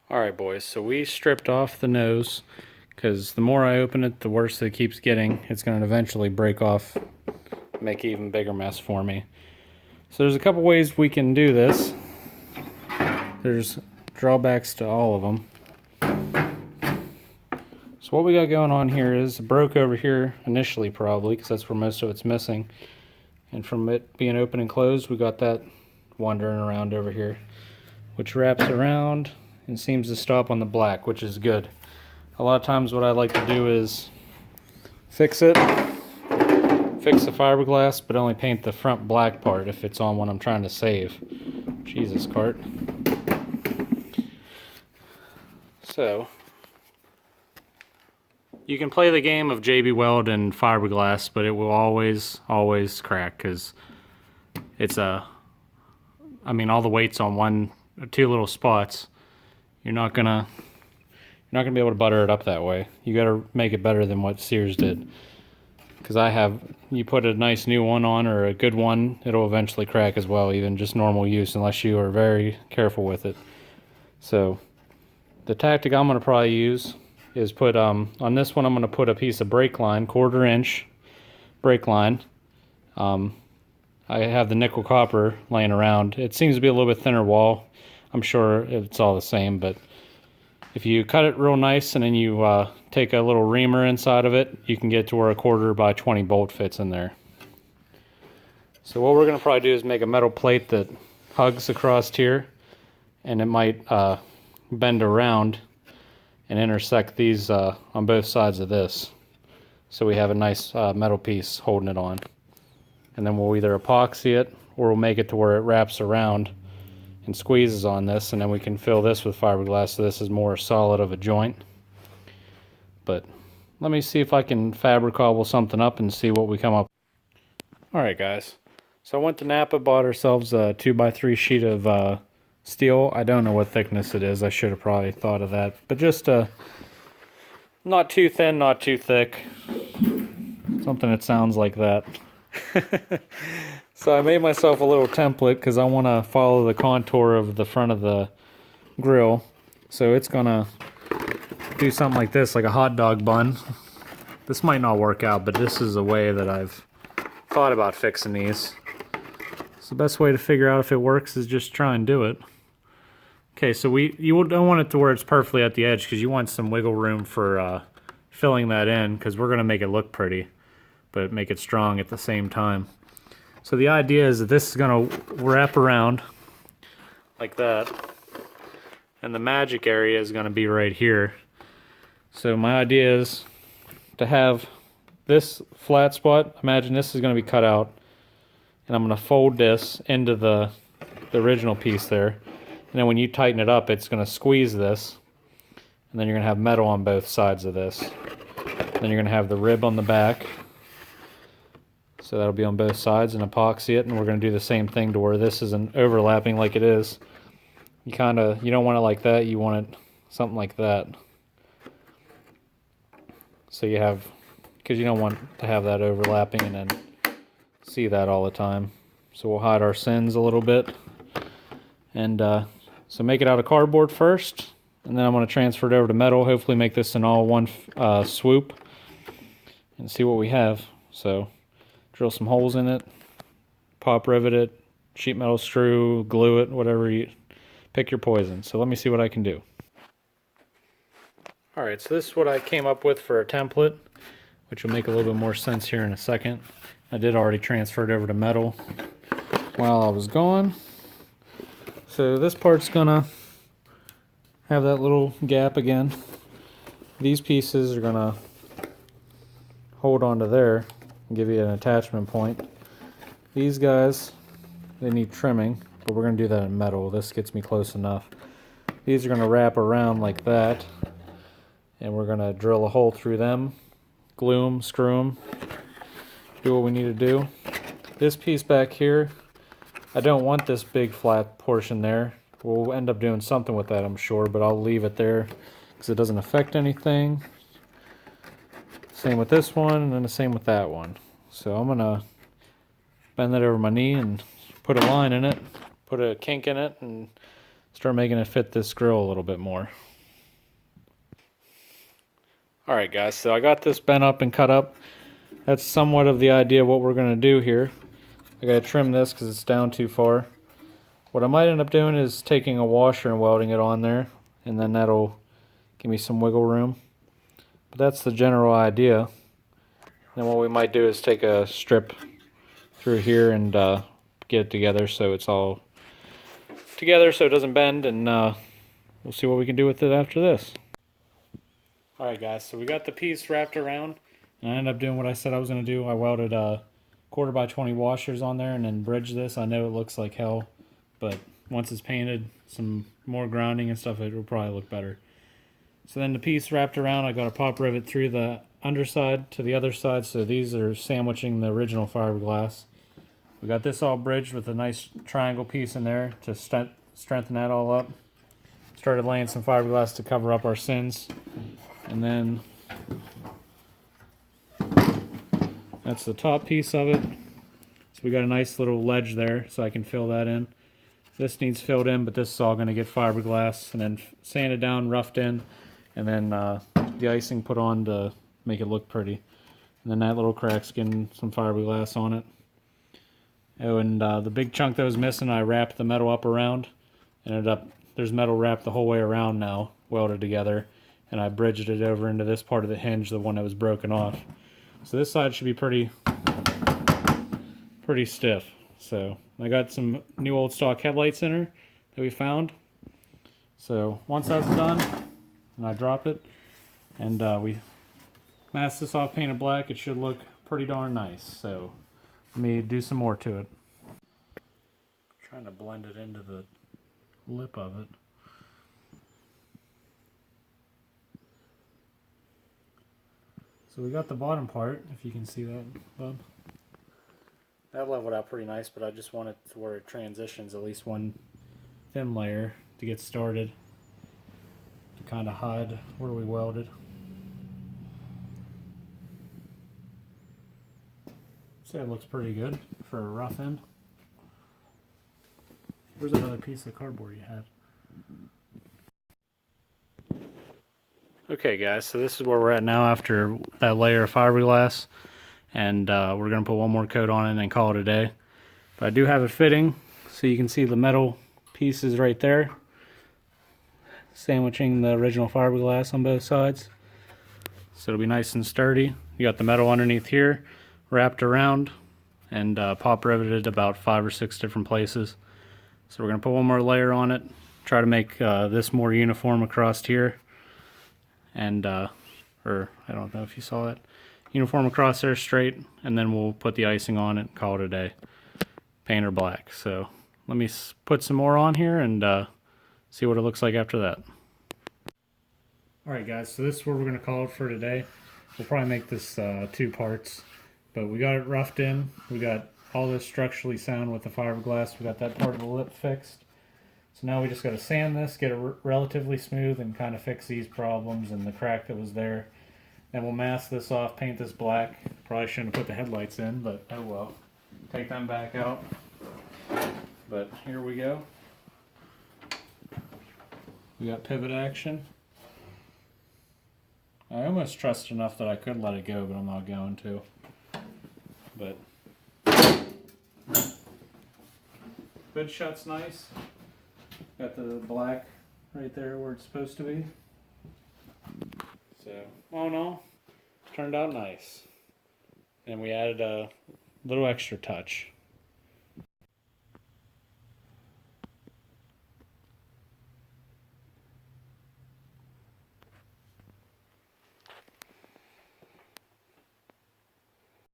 Alright boys, so we stripped off the nose because the more I open it, the worse it keeps getting. It's going to eventually break off, make an even bigger mess for me. So there's a couple ways we can do this. There's drawbacks to all of them. So what we got going on here is it broke over here initially probably because that's where most of it's missing. And from it being open and closed, we got that wandering around over here, which wraps around and seems to stop on the black, which is good. A lot of times what I like to do is fix the fiberglass, but only paint the front black part if it's on what I'm trying to save. Jesus, cart. So, you can play the game of JB Weld and fiberglass, but it will always crack because it's all the weight's on two little spots. You're not gonna be able to butter it up that way. You gotta make it better than what Sears did. Because you put a nice new one on or a good one, it'll eventually crack as well, even just normal use, unless you are very careful with it. So, the tactic I'm gonna probably use is put, on this one I'm gonna put a piece of brake line, 1/4 inch brake line. I have the nickel copper laying around. It seems to be a little bit thinner wall. I'm sure it's all the same, but if you cut it real nice and then you take a little reamer inside of it, you can get to where a 1/4 by 20 bolt fits in there. So what we're going to probably do is make a metal plate that hugs across here, and it might bend around and intersect these on both sides of this. So we have a nice metal piece holding it on. And then we'll either epoxy it or we'll make it to where it wraps around and squeezes on this, and then we can fill this with fiberglass so this is more solid of a joint. But let me see if I can fabric cobble something up and see what we come up with. Alright guys, so I went to Napa, bought ourselves a 2x3 sheet of steel. I don't know what thickness it is, I should have probably thought of that, but just not too thin, not too thick, something that sounds like that. So I made myself a little template because I want to follow the contour of the front of the grill. So it's gonna do something like this, like a hot dog bun. This might not work out, but this is a way that I've thought about fixing these. So the best way to figure out if it works is just try and do it. Okay, so you don't want it to where it's perfectly at the edge because you want some wiggle room for filling that in, because we're gonna make it look pretty, but make it strong at the same time. So the idea is that this is going to wrap around like that, and the magic area is going to be right here. So my idea is to have this flat spot. Imagine this is going to be cut out, and I'm going to fold this into the original piece there, and then when you tighten it up, it's going to squeeze this, and then you're going to have metal on both sides of this. Then you're going to have the rib on the back. So that'll be on both sides, and epoxy it, and we're going to do the same thing to where this isn't overlapping like it is. You don't want it like that, you want it something like that. So because you don't want to have that overlapping and then see that all the time. So we'll hide our sins a little bit. And so make it out of cardboard first, and then I'm going to transfer it over to metal, hopefully make this an all one swoop, and see what we have. So drill some holes in it, pop rivet it, sheet metal screw, glue it, whatever you pick your poison. So let me see what I can do. Alright, so this is what I came up with for a template, which will make a little bit more sense here in a second. I did already transfer it over to metal while I was gone. So this part's gonna have that little gap again. These pieces are gonna hold onto there and give you an attachment point. These guys, they need trimming, but we're going to do that in metal. This gets me close enough. These are going to wrap around like that, and we're going to drill a hole through them, glue them, screw them, do what we need to do. This piece back here, I don't want this big flat portion there. We'll end up doing something with that, I'm sure, but I'll leave it there because it doesn't affect anything. Same with this one, and then the same with that one. So I'm going to bend that over my knee and put a line in it, put a kink in it, and start making it fit this grill a little bit more. Alright guys, so I got this bent up and cut up. That's somewhat of the idea of what we're going to do here. I gotta trim this because it's down too far. What I might end up doing is taking a washer and welding it on there, and then that'll give me some wiggle room. But that's the general idea. Then what we might do is take a strip through here and get it together so it's all together so it doesn't bend, and we'll see what we can do with it after this. Alright guys, so we got the piece wrapped around, and I ended up doing what I said I was going to do. I welded 1/4x20 washers on there and then bridged this. I know it looks like hell, but once it's painted, some more grounding and stuff, it will probably look better. So then the piece wrapped around, I got a pop rivet through the underside to the other side, so these are sandwiching the original fiberglass. We got this all bridged with a nice triangle piece in there to strengthen that all up. Started laying some fiberglass to cover up our sins. And then that's the top piece of it. So we got a nice little ledge there so I can fill that in. This needs filled in, but this is all going to get fiberglass and then sanded down, roughed in, and then the icing put on to make it look pretty. And then that little crack's getting some fiberglass on it. Oh, and the big chunk that was missing, I wrapped the metal up around. Ended up, there's metal wrapped the whole way around now, welded together. And I bridged it over into this part of the hinge, the one that was broken off. So this side should be pretty stiff. So I got some new old stock headlights in her that we found. So once that's done, and I drop it, and we mask this off, paint it black, it should look pretty darn nice. So let me do some more to it. I'm trying to blend it into the lip of it. So we got the bottom part, if you can see that, bub. That leveled out pretty nice, but I just want it to where it transitions at least one thin layer to get started, to kind of hide where we welded. So it looks pretty good for a rough end. Where's that other piece of cardboard you had? Okay guys, so this is where we're at now after that layer of fiberglass, and we're going to put one more coat on it and call it a day. But I do have it fitting, so you can see the metal pieces right there, sandwiching the original fiberglass on both sides. So it'll be nice and sturdy. You got the metal underneath here, wrapped around, and pop riveted about 5 or 6 different places. So we're going to put one more layer on it, try to make this more uniform across here. And or I don't know if you saw it, uniform across there straight, and then we'll put the icing on it and call it a day. Paint her black. So let me put some more on here and see what it looks like after that. Alright guys, so this is what we're going to call it for today. We'll probably make this 2 parts, but we got it roughed in. We got all this structurally sound with the fiberglass. We got that part of the lip fixed. So now we just got to sand this, get it relatively smooth, and kind of fix these problems and the crack that was there. Then we'll mask this off, paint this black. Probably shouldn't have put the headlights in, but oh well. Take them back out. But here we go. We got pivot action. I almost trust enough that I could let it go, but I'm not going to. But good shot's nice. Got the black right there where it's supposed to be. So, all in all, turned out nice. And we added a little extra touch.